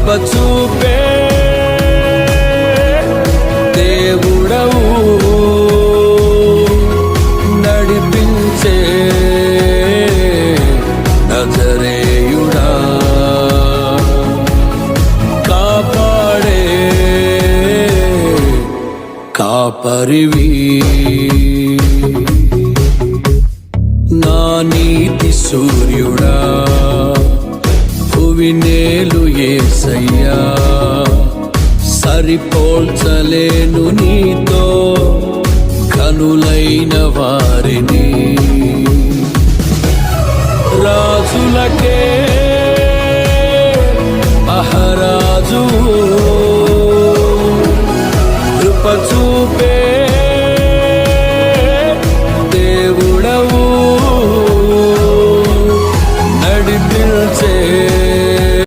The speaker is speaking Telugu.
కృప చూపే దేవుడవు, నడిపించే నజరేయుడా, కాపాడే కాపరివి, నా నీతి సూర్యుడా, భువినేలు యేసయ్యా, సరిపోల్చలేను నీతో కనులైన వారిని. రాజులకే మహారాజు, కృప చూపే